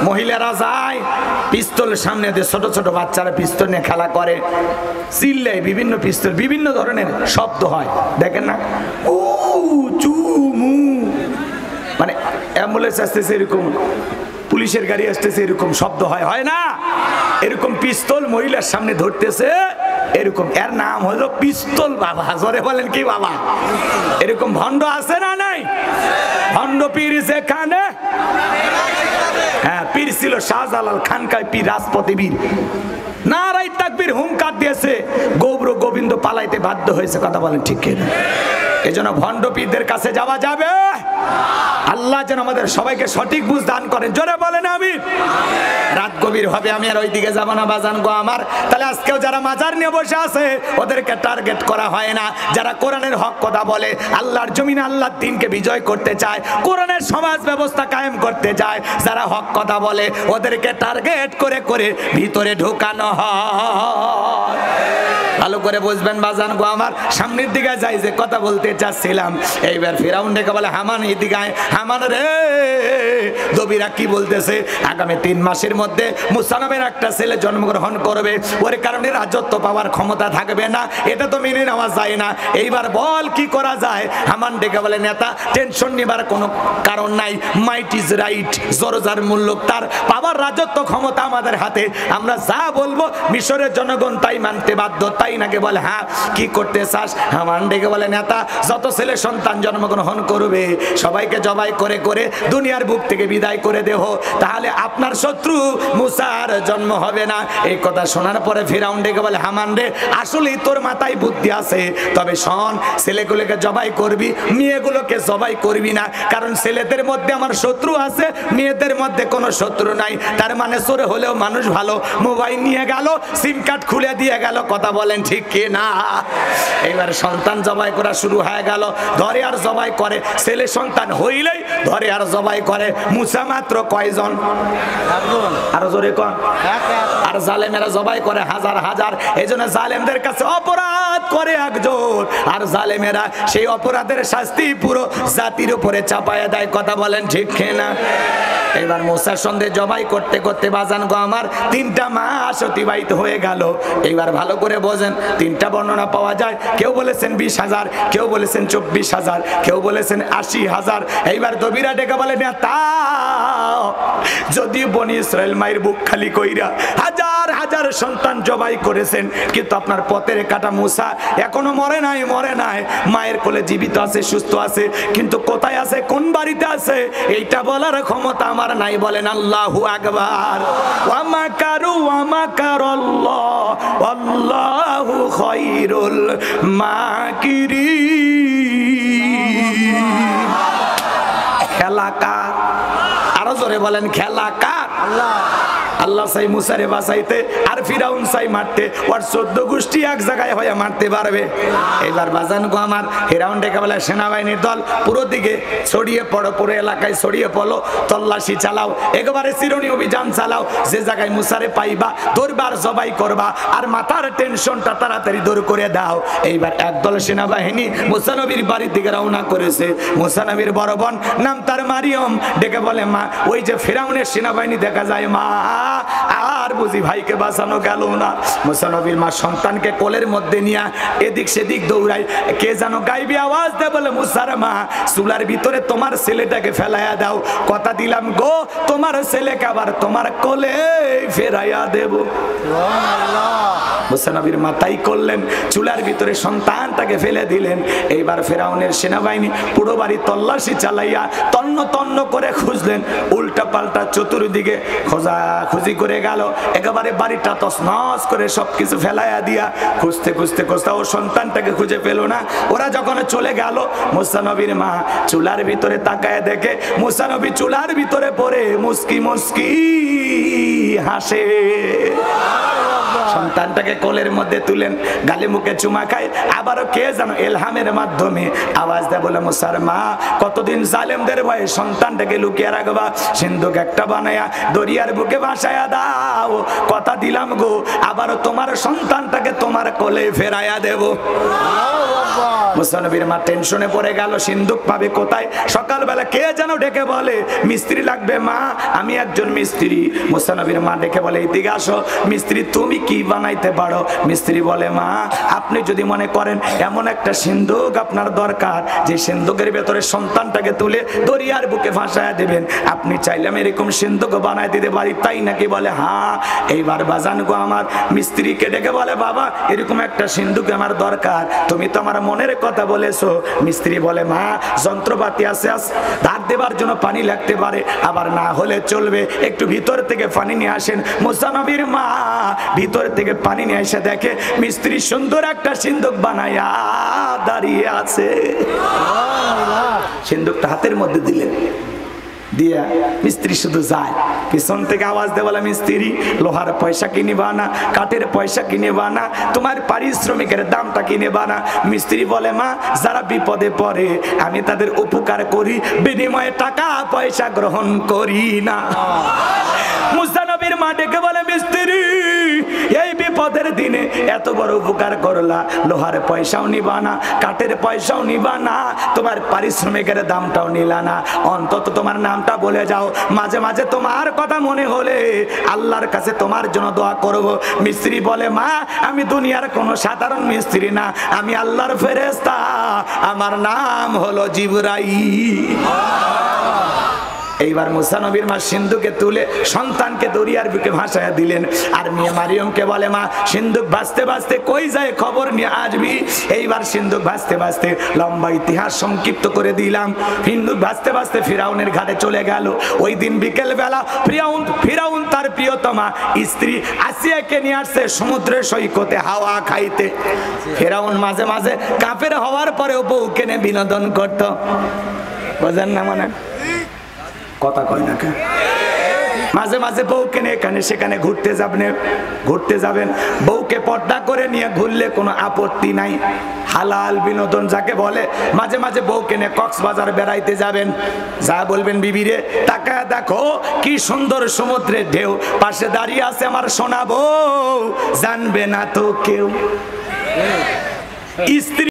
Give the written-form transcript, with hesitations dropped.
মহিলারা যায় পিস্তল সামনে দিয়ে, ছোট ছোট বাচ্চারা পিস্তল নিয়ে খেলা করে, চিল্লায়, বিভিন্ন পিস্তল বিভিন্ন ধরনের শব্দ হয়, দেখেন না, উ চু মু, মানে অ্যাম্বুলেন্স আসতেছে এরকম, পুলিশের গাড়ি আসতেছে এরকম শব্দ হয়, হয় না? এরকম পিস্তল মহিলার সামনে ধরতেছে এরকম, এর নাম হলো পিস্তল বাবা। জোরে বলেন কি বাবা? এরকম ভণ্ড আছে না নাই? ভণ্ড পীর যেখানে, হ্যাঁ, পীর ছিল শাহজালাল, খানকায় পীর, রাজপথে বীর, নারাই তাকবীর হুঙ্কার দিয়েছে, গৌর গোবিন্দ পালাইতে বাধ্য হয়েছে। কথা বলেন ঠিক কিনা? এই জন্য ভণ্ড পীরদের কাছে যাওয়া যাবে। আল্লাহ যেন আমাদের সবাইকে সঠিক বুঝ দান করেন। জোরে বলেন আমিন। রাত গভীর হবে, আমি আর ওইদিকে যাবো না বাজান গো আমার। তাহলে আজকেও যারা মাজার নিয়ে বসে আছে ওদেরকে টার্গেট করা হয় না। যারা কোরআনের হক কথা বলে, আল্লাহর জমিনে আল্লাহর দ্বীনকে বিজয় করতে চায়, কোরআনের সমাজ ব্যবস্থা কায়েম করতে চায়, যারা হক কথা বলে ওদেরকে টার্গেট করে করে ভিতরে ঢোকানো হয়। ভালো করে বুঝবেন বাজান গো আমার। সামনের দিকে যাই যে কথা বলতে চাচ্ছিলাম, এইবার ফিরাউন ডেকে বলে হামান এদিকে আয়। হামান রে, দবিরা কি বলতেছে, আগামী 3 মাসের মধ্যে মুসা নামের একটা ছেলে জন্মগ্রহণ করবে, ওর কারণে রাজত্ব পাওয়ার ক্ষমতা থাকবে না, এটা তো মেনে নেওয়া যায় না। এইবার বল কি করা যায়? হামান ডেকে বলে নেতা, টেনশন নেবার কোনো কারণ নাই, মাইট ইজ রাইট, জরজার মূল্য তার, পাওয়ার রাজত্ব ক্ষমতা আমাদের হাতে, আমরা যা বলবো মিশরের জনগণ তাই মানতে বাধ্য, তাই নাকি? বলে হ্যাঁ, কি করতে চাস? হামান ডেকে বলে নেতা, যত ছেলে সন্তান জন্মগ্রহণ করবে সবাইকে জবাই করে করে দুনিয়ার বুক থেকে বিদায় করে দেহ, তাহলে আপনার শত্রু মুসার জন্ম হবে না। এই কথা শোনার পরে ফিরাউন ডেকে বলে হামান রে, আসলেই তোর মাথায় বুদ্ধি আছে, তবে শোন, ছেলেগুলোকে জবাই করবি, মেয়েগুলোকে জবাই করবি না, কারণ ছেলেদের মধ্যে আমার শত্রু আছে, মেয়েদের মধ্যে কোনো শত্রু নাই। তার মানে চোরে হলেও মানুষ ভালো, মোবাইল নিয়ে গেল, সিম কার্ড খুলে দিয়ে গেল। কথা বলেন ঠিক কি না? এইবার সন্তান জবাই করা শুরু হয়ে গেল, ধরে আর জবাই করে, ছেলে সন্তান হইলেই ধরে আর জবাই করে। মুসা মাত্র কয়জন? আরো জোরে কোন? আর জালেমেরা জবাই করে হাজার হাজার। এই জন্য জালেমদের কাছে অপরাধ করে একজন, আর জালেমেরা সেই অপরাধের শাস্তি পুরো জাতির উপরে চাপায়া দেয়। কথা বলেন ঠিক না? এবার মুসার সন্দেহ জবাই করতে করতে বাজান গো আমার 3টা মাস অতিবাহিত হয়ে গেল। এইবার ভালো করে বোঝেন, 3টা বর্ণনা পাওয়া যায়, কেউ বলেছেন 20,000, কেউ বলেছেন 24,000, কেউ বলেছেন 80,000। এইবার দবিরা ডেকে বলে নেতা, যদি বনি ইসরায়েল মায়ের বুক খালি কইরা হাজার হাজার সন্তান জবাই করেছেন, কিন্তু আপনার পথের কাটা মুসা এখনো মরে নাই, মরে নাই, মায়ের কোলে জীবিত আছে, সুস্থ আছে, কিন্তু কোথায় আছে, কোন বাড়িতে আছে, এইটা বলার ক্ষমতা আমার নাই। বলেন আল্লাহু আকবার। ওয়া মাকারু ওয়া মাকারাল্লাহ আল্লাহু খায়রুল মাকিরিন। খেলা কার? আরো জোরে বলেন, খেলা কার? আল্লাহ। আল্লাহ চাই মুসারে বাঁচাইতে, আর ফিরাউন চাই মারতে, ওর 14 গোষ্ঠী এক জায়গায় হয়ে মারতে পারবে। এবার বাজান গো আমার, ফিরাউন ডেকে বলে সেনাবাহিনীর দল পুরো দিকে ছড়িয়ে পড়ো, পুরো এলাকায় ছড়িয়ে পড়ো, তল্লাশি চালাও, একেবারে চিরুনি অভিযান চালাও, যে জায়গায় মুসারে পাইবা দরবার জবাই করবা, আর মাথার টেনশনটা তাড়াতাড়ি দূর করে দাও। এইবার একদল সেনাবাহিনী মুসা নবীর বাড়ির দিকে রওনা করেছে। মুসা নবীর বড় বোন নাম তার মারিয়ম, ডেকে বলে মা, ওই যে ফিরাউনের সেনাবাহিনী দেখা যায় মা, আর বুঝি ভাইকে বাঁচানো গেল না। মুসা নবীর মা সন্তানকে কোলের মধ্যে নিয়ে এদিক সেদিক দৌড়ায়, কে যেন গাইবি আওয়াজ দেয়, বলে মুসার মা, চুলার ভিতরে তোমার ছেলেটাকে ফেলাইয়া দাও, কথা দিলাম গো তোমার ছেলেকে আবার তোমার কোলে ফেরাইয়া দেব। মুসা নবীর মা তাই করলেন, চুলার ভিতরে সন্তানটাকে ফেলে দিলেন। এইবার ফেরাউনের সেনাবাহিনী পুরো বাড়ি তল্লাশি চালাইয়া তন্ন তন্ন করে খুঁজলেন, উল্টা পাল্টা চতুর্দিকে খোঁজা খুঁজি করে গেল, একেবারে বাড়িটা তছনছ করে সবকিছু ফেলাইয়া দিয়া খুঁজতে খুঁজতে খুঁজতে ও সন্তানটাকে খুঁজে পেল না। ওরা যখন চলে গেল, মুসা নবীর মা চুলার ভিতরে তাকায় দেখে মুসা নবী চুলার ভিতরে পড়ে মুস্কি মুস্কি হাসে। সন্তানটাকে কোলের মধ্যে তুলেন, গালে মুখে চুমা খায়। আবারও কে জানো এলহামের মাধ্যমে আওয়াজ দেয়, বলে মুসার মা কতদিন জালেমদের ভয়ে সন্তানটাকে লুকিয়ে রাখবা, সিন্ধুক একটা বানায়া দরিয়ার বুকে ভাসায়া দাও, কথা দিলাম গো আবারও তোমার সন্তানটাকে তোমার কোলে ফেরাইয়া দেব। মুসা নবীর মা টেনশনে পড়ে গেল, সিন্ধুক পাবে কোথায়? সকালবেলা কে যেন ডেকে বলে মিস্ত্রি লাগবে মা, আমি একজন মিস্ত্রি। মুসা নবীর মা ডেকে বলে এদিকে আসো, মিস্ত্রি তুমি কি বানাইতে পারো? মিস্ত্রি বলে মা আপনি যদি মনে করেন এমন একটা সিন্ধুক আপনার দরকার যে সিন্ধুকের ভেতরে সন্তানটাকে তুলে দরিয়ার বুকে ভাসায়া দেবেন, আপনি চাইলে আমি এরকম সিন্ধুক বানাই দিতে পারি, তাই নাকি? বলে হ্যাঁ। এইবার বাজান গো আমার মিস্ত্রিকে ডেকে বলে বাবা এরকম একটা সিন্ধুক আমার দরকার, তুমি তো আমার মনের কথা বলেছো। মিস্ত্রি বলে মা যন্ত্রপাতি আছে, ধার দেবার জন্য পানি লাগতে পারে, আবার না হলে চলবে, একটু ভিতর থেকে পানি নিয়ে আসেন। মুসা নবীর মা ভিতর থেকে পানি নিয়ে এসে দেখে মিস্ত্রি সুন্দর একটা সিন্ধুক বানায়া দাঁড়িয়ে আছে। সিন্ধুকটা হাতের মধ্যে দিলেন, দিয়া মিস্ত্রি শুধু যায়, পিছন থেকে আওয়াজ দেয় বলে মিস্ত্রি লোহার পয়সা কিনিবা না, কাঠের পয়সা কিনিবা না, তোমার পারিশ্রমিকের দামটা কিনিবা না। মিস্ত্রি বলে মা যারা বিপদে পড়ে আমি তাদের উপকার করি, বিনিময়ে টাকা পয়সা গ্রহণ করি না। মুসা নবীর মা ডেকে বলে মিস্ত্রি এই বিপদের দিনে এত বড় উপকার করলা, লোহার পয়সাও নিবা না, কাঠের পয়সাও নিবা না, তোমার পারিশ্রমিকের দামটাও নিলা না, অন্তত তোমার নামটা বলে যাও, মাঝে মাঝে তোমার কথা মনে হলে আল্লাহর কাছে তোমার জন্য দোয়া করব। মিস্ত্রি বলে মা আমি দুনিয়ার কোনো সাধারণ মিস্ত্রি না, আমি আল্লাহর ফেরেশতা, আমার নাম হলো জিবরাইল। এইবার মুসা নবীর মা সিন্ধুকে তুলে সন্তানকে দরিয়ার বুকে ভাসায়া দিলেন। আর মেয়ে মারিয়মকে বলে মা সিন্ধুক ভাসতে ভাসতে কই যায় খবর নিয়ে আসবি। এইবার সিন্ধুক ভাসতে ভাসতে, লম্বা ইতিহাস সংক্ষিপ্ত করে দিলাম, সিন্ধুক ভাসতে ভাসতে ফিরাউনের ঘাটে চলে গেল। ওই দিন বিকেল বেলা ফিরাউন তার প্রিয়তমা স্ত্রী আসিয়াকে নিয়ে আসছে সমুদ্রের সৈকতে হাওয়া খাইতে। ফিরাউন মাঝে মাঝে কাফের হওয়ার পরেও বউকে নিয়ে বিনোদন করত, বোঝেন না? মানে কথা কয় না কেন? মাঝে মাঝে বউকে নিয়ে এখানে সেখানে ঘুরতে যাবেন, বউকে পর্দা করে নিয়ে ঘুরলে কোনো আপত্তি নাই, হালাল বিনোদন যাকে বলে। মাঝে মাঝে বউকে নিয়ে কক্সবাজার বেড়াইতে যাবেন, যা বলবেন বিবিরে তাকায় দেখো কি সুন্দর সমুদ্রের ঢেউ, পাশে দাঁড়িয়ে আছে আমার সোনা বউ, জানবে না তো কেউ। স্ত্রী